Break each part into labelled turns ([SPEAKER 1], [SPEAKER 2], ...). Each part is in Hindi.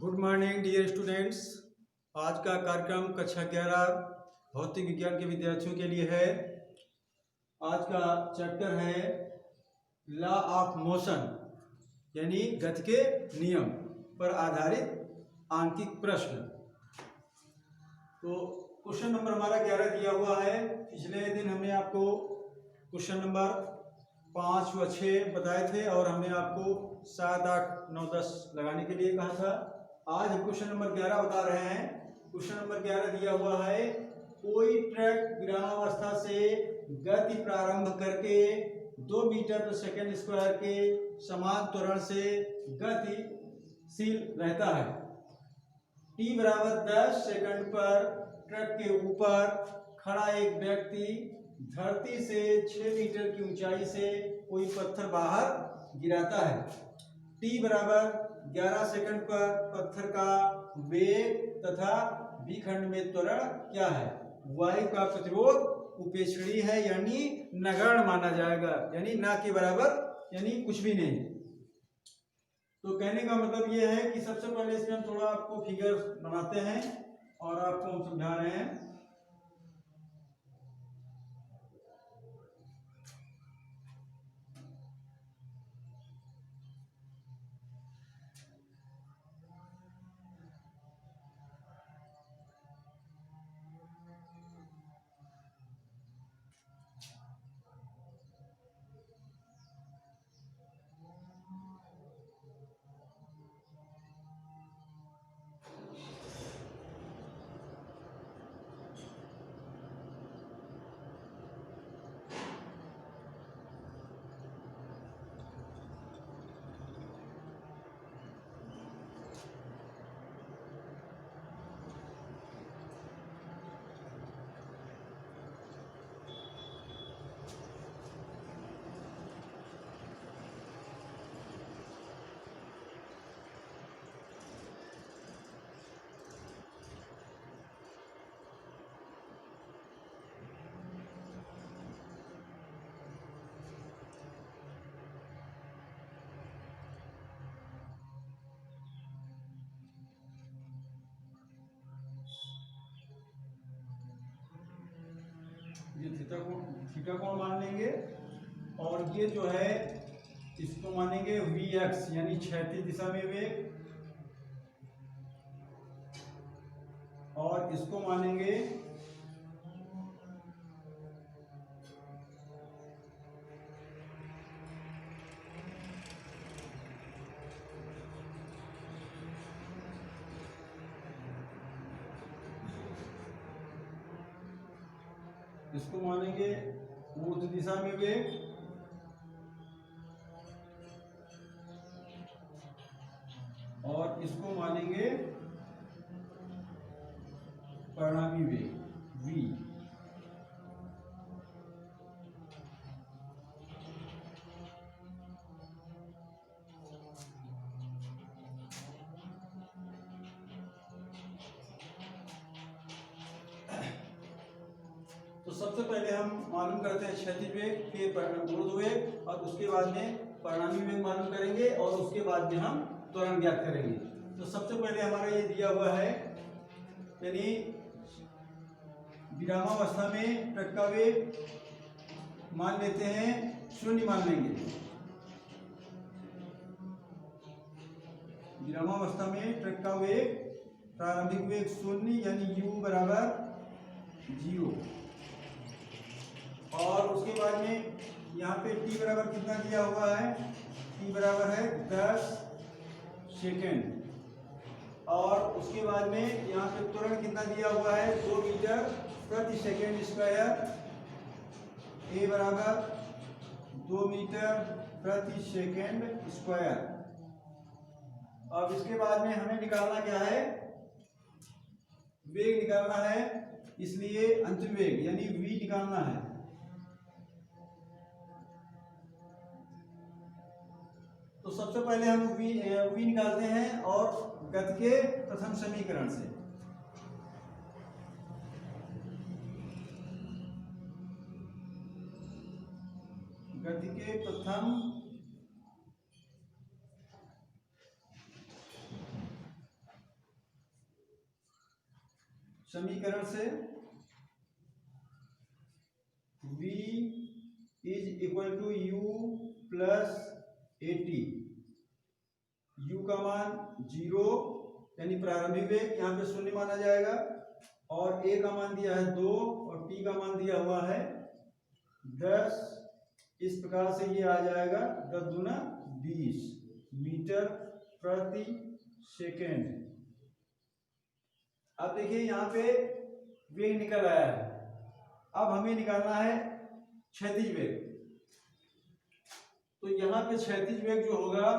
[SPEAKER 1] Good morning dear students. आज का कार्यक्रम कक्षा 11 भौतिक विज्ञान के विद्यार्थियों के लिए है। आज का चैप्टर है लॉ ऑफ मोशन यानी गति के नियम पर आधारित आंकिक प्रश्न। तो क्वेश्चन नंबर हमारा 11 दिया हुआ है। पिछले दिन हमने आपको क्वेश्चन नंबर 5 व 6 बताए थे और हमने आपको 7, 8, 9, 10 लगाने के लिए कहा था। आज हम क्वेश्चन नंबर 11 बता रहे हैं। क्वेश्चन नंबर 11 दिया हुआ है, कोई ट्रक विरामावस्था से गति प्रारंभ करके 2 मीटर प्रति सेकंड स्क्वायर के समान त्वरण से गतिशील रहता है। t बराबर 10 सेकंड पर ट्रक के ऊपर खड़ा एक व्यक्ति धरती से 6 मीटर की ऊंचाई से कोई पत्थर बाहर गिराता है। t बराबर 11 सेकंड पर पत्थर का वेग तथा b खंड में त्वरण क्या है? वायु का प्रतिरोध उपेक्षणीय है यानी नगण्य माना जाएगा, यानी ना के बराबर, यानी कुछ भी नहीं। तो कहने का मतलब ये है कि सबसे पहले इसमें हम थोड़ा आपको फिगर बनाते हैं और आपको हम समझा रहे हैं। ये थीटा कोण मान लेंगे और ये जो है इसको मानेंगे Vx यानी क्षैतिज दिशा में वेग, और इसको मानेंगे ऊर्ध्व दिशा में वेग, और इसको मानेंगे परिणामी वेग v। तो सबसे पहले हम मालूम करते हैं क्षैतिज वेग, फिर ऊर्ध्व वेग, और उसके बाद में परिणामी वेग मालूम करेंगे और उसके बाद में हम त्वरण ज्ञात करेंगे। तो सबसे पहले हमारा ये दिया हुआ है, यानी विरामावस्था में ट्रक का वेग मान लेते हैं 0 मान लेंगे। विरामावस्था में ट्रक का वेग प्रारंभिक वेग 0 यानी u बराबर 0, और उसके बाद में यहाँ पे t बराबर कितना दिया हुआ है? t बराबर है 10 सेकेंड, और उसके बाद में यहाँ पे त्वरण कितना दिया हुआ है? 2 मीटर प्रति सेकेंड स्क्वायर, a बराबर 2 मीटर प्रति सेकेंड स्क्वायर। अब इसके बाद में हमें निकालना क्या है? वेग निकालना है, इसलिए अंतिम वेग यानी v निकालना है। तो सबसे पहले हम v निकालते हैं और गति के प्रथम समीकरण से। गति के प्रथम समीकरण से v is equal to u plus AT। u का मान 0 यानी प्रारंभिक वेग यहाँ पे 0 माना जाएगा, और a का मान दिया है 2 और t का मान दिया हुआ है 10। इस प्रकार से ये आ जाएगा 10 दूना 20 मीटर प्रति सेकेंड। अब देखिए यहाँ पे वेग निकल आया है। अब हमें निकालना है क्षैतिज वेग। तो यहाँ पे क्षैतिज वेग जो होगा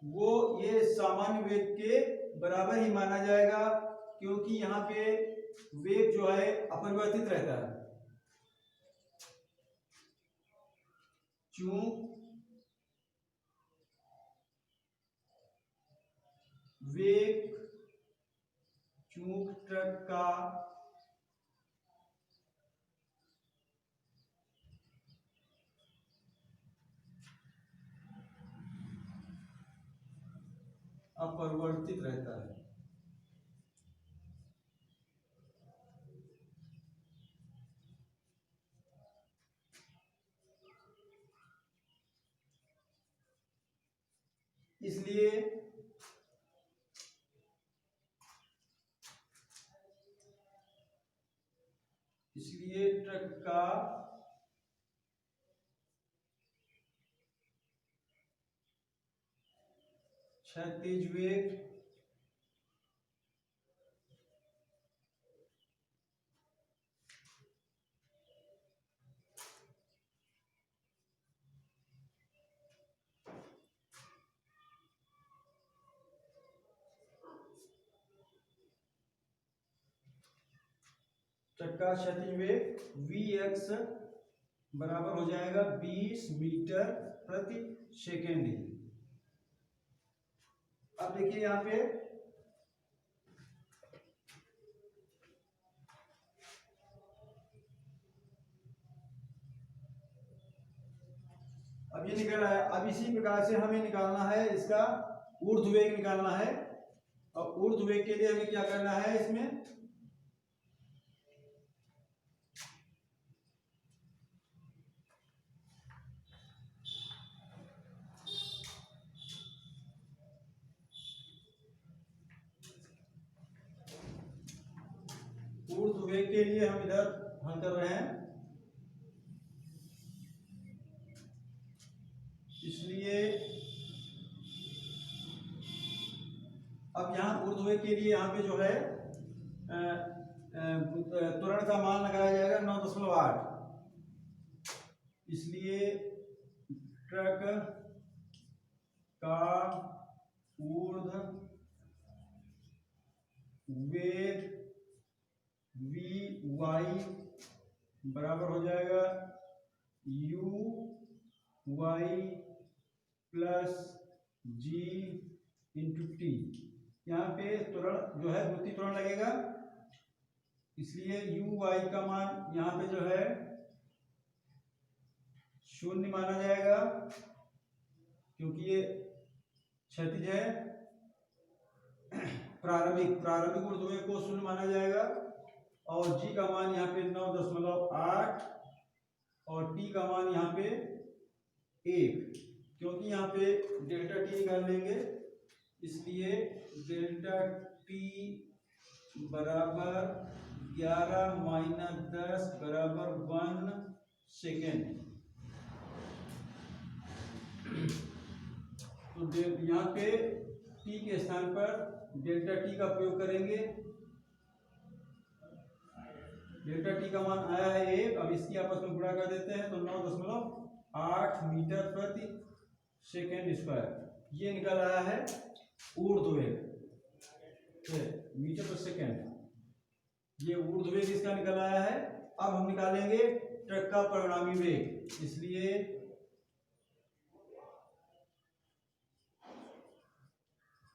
[SPEAKER 1] वो ये सामान्य वेग के बराबर ही माना जाएगा, क्योंकि यहाँ पे वेग जो है अपरिवर्तित रहता है। चूंकि ट्रक का अपरिवर्तित रहता है, इसलिए ट्रक का क्षैतिज वेग क्षैतिज वेग vx बराबर हो जाएगा 20 मीटर प्रति सेकेंड। अब देखिए यहाँ पे अब ये निकल आया। अब इसी प्रकार से हमें निकालना है इसका ऊर्ध्व वेग निकालना है। और ऊर्ध्व वेग के लिए हमें क्या करना है, इसमें ऊर्ध्व वेग के लिए हम इधर हल कर रहे हैं, इसलिए अब यहाँ ऊर्ध्व वेग के लिए यहाँ पे जो है त्वरण का मान लगाया जाएगा 9.8। इसलिए ट्रक का ऊर्ध्व वेग vy बराबर हो जाएगा uy plus g into T. यहाँ पे त्वरण जो है वृत्तीय त्वरण लगेगा, इसलिए uy का मान यहाँ पे जो है 0 माना जाएगा, क्योंकि ये क्षैतिज है। प्रारंभिक ऊर्ध्व वेग को 0 माना जाएगा, और g का मान यहाँ पे 9.8 और t का मान यहाँ पे 1, क्योंकि यहाँ पे डेल्टा t निकाल लेंगे, इसलिए डेल्टा t बराबर 11 माइनस 10 बराबर 1 सेकेंड। तो यहाँ पे t के स्थान पर डेल्टा t का प्रयोग करेंगे। डेल्टा टी का मान आया है 1। अब इसकी आपस में गुणा कर देते हैं तो 9.8 मीटर प्रति सेकेंड स्क्वायर ये निकल आया है ऊर्ध्व वेग मीटर प्रति सेकेंड। ये ऊर्ध्व वेग इसका निकल आया है। अब हम निकालेंगे ट्रक का परिणामी वेग, इसलिए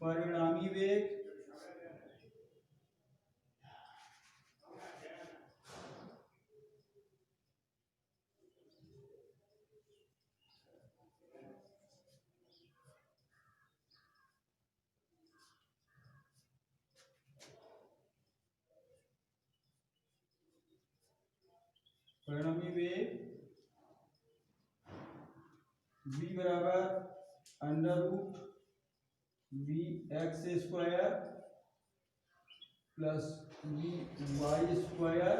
[SPEAKER 1] परिणामी वेग परिणामी वेग v बराबर under root V X square plus V Y square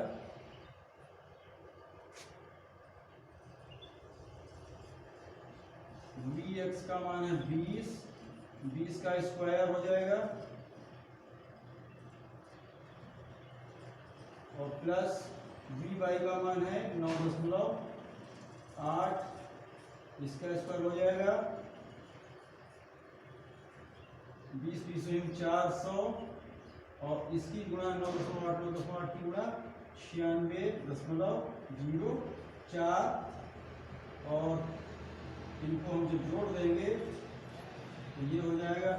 [SPEAKER 1] V X का मान है 20 का स्क्वायर हो जाएगा और प्लस वी वाई का मान है 9.8, इसका स्क्वायर हो जाएगा 20 400 और इसकी गुणा 9.8 की गुणा 96.04 और इनको हम जब जोड़ देंगे तो ये हो जाएगा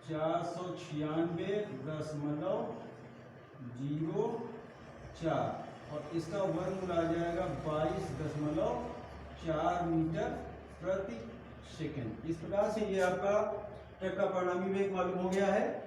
[SPEAKER 1] 496.04 और इसका वर्गमूल आ जाएगा 22.4 मीटर प्रति सेकंड। इस प्रकार से ये आपका ट्रक का परिणामी वेग मालूम हो गया है।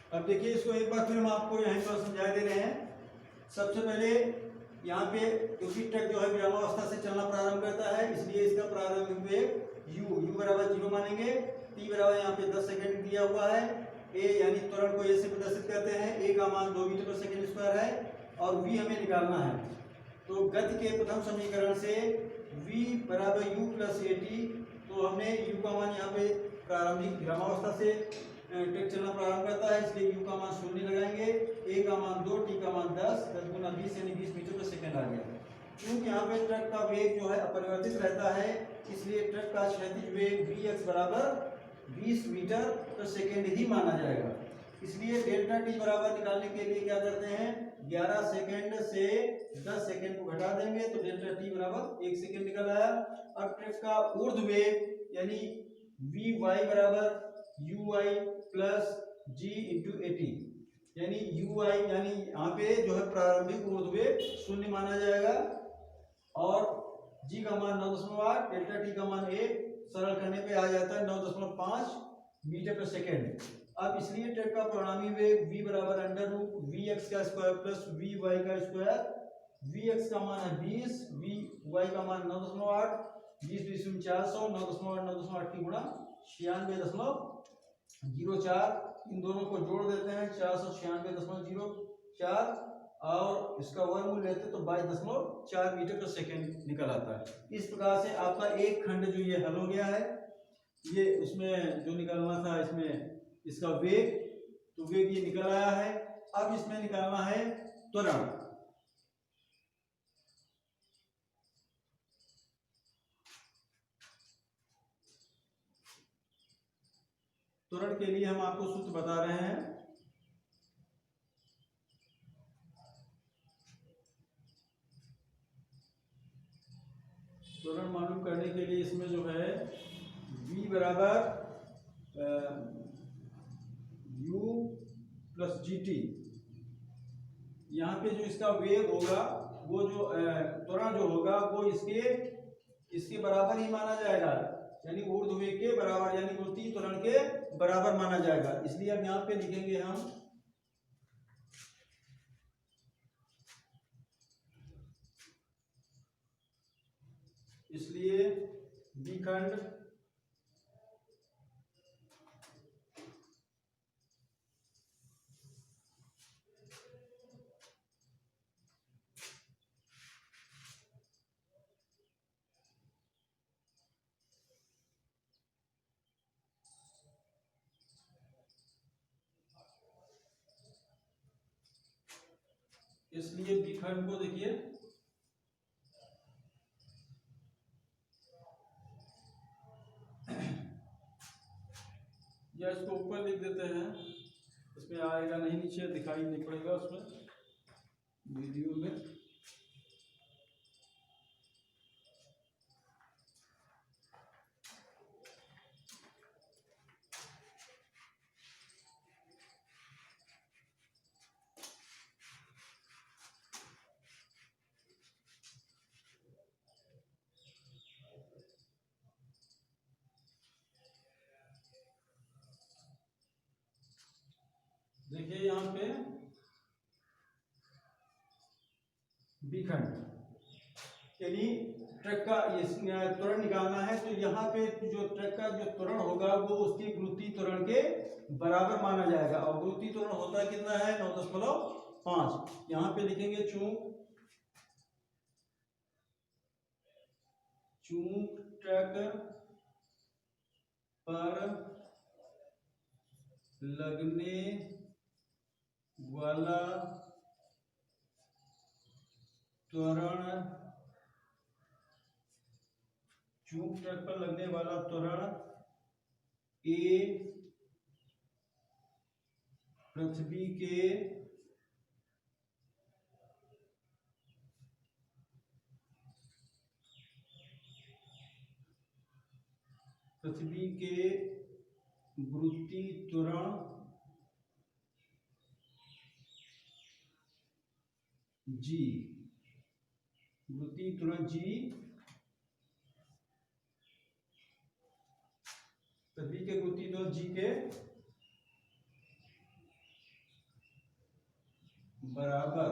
[SPEAKER 1] अब देखिए इसको एक बार फिर हम आपको यहीं पर समझा दे रहे हैं। सबसे पहले यहाँ पे क्योंकि ट्रक जो है विरामावस्था से चलना प्रारंभ करता है इसलिए इसका प्रारंभिक वेग u बराबर 0 मानेंगे। t बराबर यहाँ पे 10 सेकंड दिया हुआ है। a यानी त्वरण को a से प्रदर्शित करते हैं। a का मान 2 मीटर पर सेकंड स्क्वायर है और v हमें निकालना है। तो गति के प्रथम समीकरण से v बराबर u प्लस at, तो हमने u का मान यहाँ पे प्रारंभिक विरामावस्था से ट्रक चलना प्रारंभ करता है इसलिए u का मान 0 लगाएंगे। a का मान 2, t का मान 10 गुना 20 यानी 20 मीटर पर सेकंड आ गया। क्योंकि यहाँ पे ट्रक का वेग जो है अपरिवर्तित रहता है इसलिए ट्रक का क्षैतिज वेग vx बराबर 20 मीटर पर सेकंड ही माना जाएगा। इसलिए डेल्टा टी बराबर निकालने के लिए क्या करते हैं 11 सेकंड से 10 सेकंड को घटा देंगे तो डेल्टा टी बराबर 1 सेकंड निकल आया। अब ट्रक का ऊर्ध्व वेग यानी vy बराबर uy plus g into eighty यानी uy यानी यहाँ पे जो है प्रारंभिक ऊर्ध्व वेग 0 माना जाएगा और g का मान 9.8, डेल्टा टी का मान 1, सरल करने पे आ जाता है 9.5 मीटर पर सेकेंड। अब इसलिए ट्रक का परिणामी वेग v बराबर अंडर रूट vx का स्क्वायर प्लस vy का स्क्वायर। vx का मान है 20, vy का मान 9.8, 20 400, 9.8 की गुणा 96.04, इन दोनों को जोड़ देते हैं 496.04 और इसका वर्गमूल लेते तो 22.4 मीटर पर सेकेंड निकल आता है। इस प्रकार से आपका एक खंड जो ये हल हो गया है। ये उसमें जो निकलना था इसमें इसका वेग, तो वेग ये निकल आया है। अब इसमें निकालना है त्वरण। त्वरण के लिए हम आपको सूत्र बता रहे हैं। त्वरण मालूम करने के लिए इसमें जो है v बराबर u प्लस gt, यहाँ पे जो इसका वेग होगा वो जो त्वरण जो होगा वो इसके बराबर ही माना जाएगा यानी ऊर्ध्व वेग के बराबर यानी गुरुत्वीय त्वरण के बराबर माना जाएगा। इसलिए अब यहाँ पे लिखेंगे हम इसलिए विखंड इसलिए विखंड को देखिए या इसको ऊपर लिख देते हैं, इसमें आएगा नहीं, नीचे दिखाई नहीं पड़ेगा उसमें वीडियो में। देखिए यहाँ पे विखंड यानी ट्रक का त्वरण निकालना है, तो यहाँ पे जो ट्रक का जो त्वरण होगा वो उसकी गुरुत्वीय त्वरण के बराबर माना जाएगा। और गुरुत्वीय त्वरण होता है कितना है, 9.5। यहाँ पे लिखेंगे चूंकि ट्रक पर लगने वाला त्वरण, चूंकि ट्रक पर लगने वाला त्वरण ए पृथ्वी के गुरुत्वीय त्वरण जी, गुरुत्वीय त्वरण जी पृथ्वी के गुरुत्वीय त्वरण जी के बराबर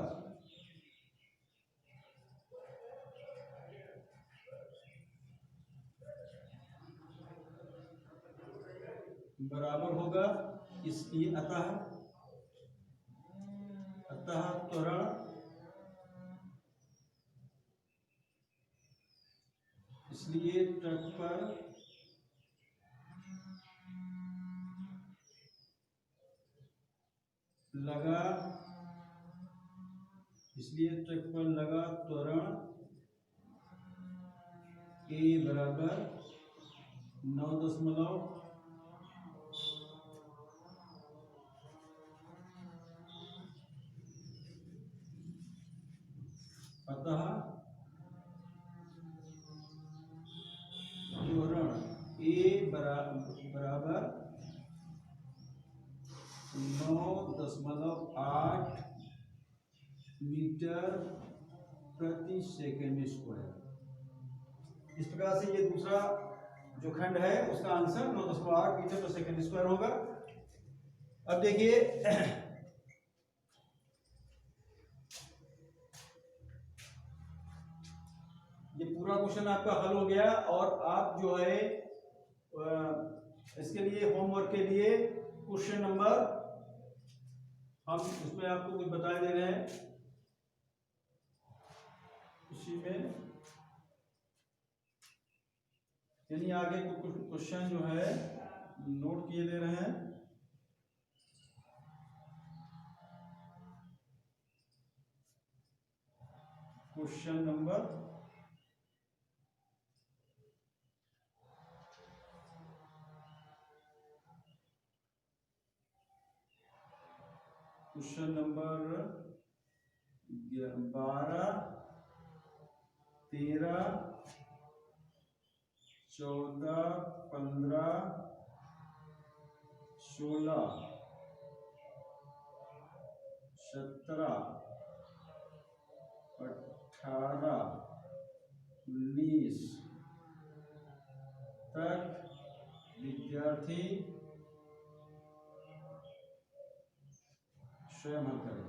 [SPEAKER 1] होगा। इसलिए अतः त्वरण इसलिए ट्रक पर लगा त्वरण ए बराबर 9.5 अतः त्वरण ए बराबर 9.8 मीटर प्रति सेकंड स्क्वायर। इस प्रकार से ये दूसरा जो खंड है उसका आंसर 9.8 मीटर प्रति सेकंड स्क्वायर होगा। अब देखिए ये पूरा क्वेश्चन आपका हल हो गया, और आप जो है इसके लिए होमवर्क के लिए क्वेश्चन नंबर हम उसमें आपको कुछ बता दे रहे हैं, उसी में यानी आगे कुछ क्वेश्चन जो है नोट किए दे रहे हैं। क्वेश्चन नंबर क्वेश्चन नंबर 12, 13, 14, 15, 16, 17, 18, 19 तक विद्यार्थी स्वयं हल करें।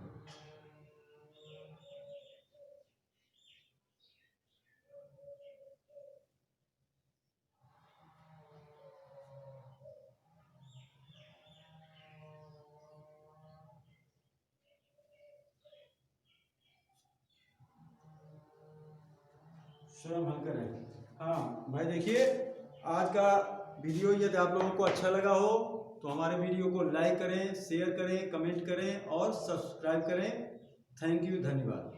[SPEAKER 1] स्वयं हल करें। हाँ भाई देखिए, आज का वीडियो यदि आप लोगों को अच्छा लगा हो तो हमारे वीडियो को लाइक करें, शेयर करें, कमेंट करें और सब्सक्राइब करें। थैंक यू, धन्यवाद।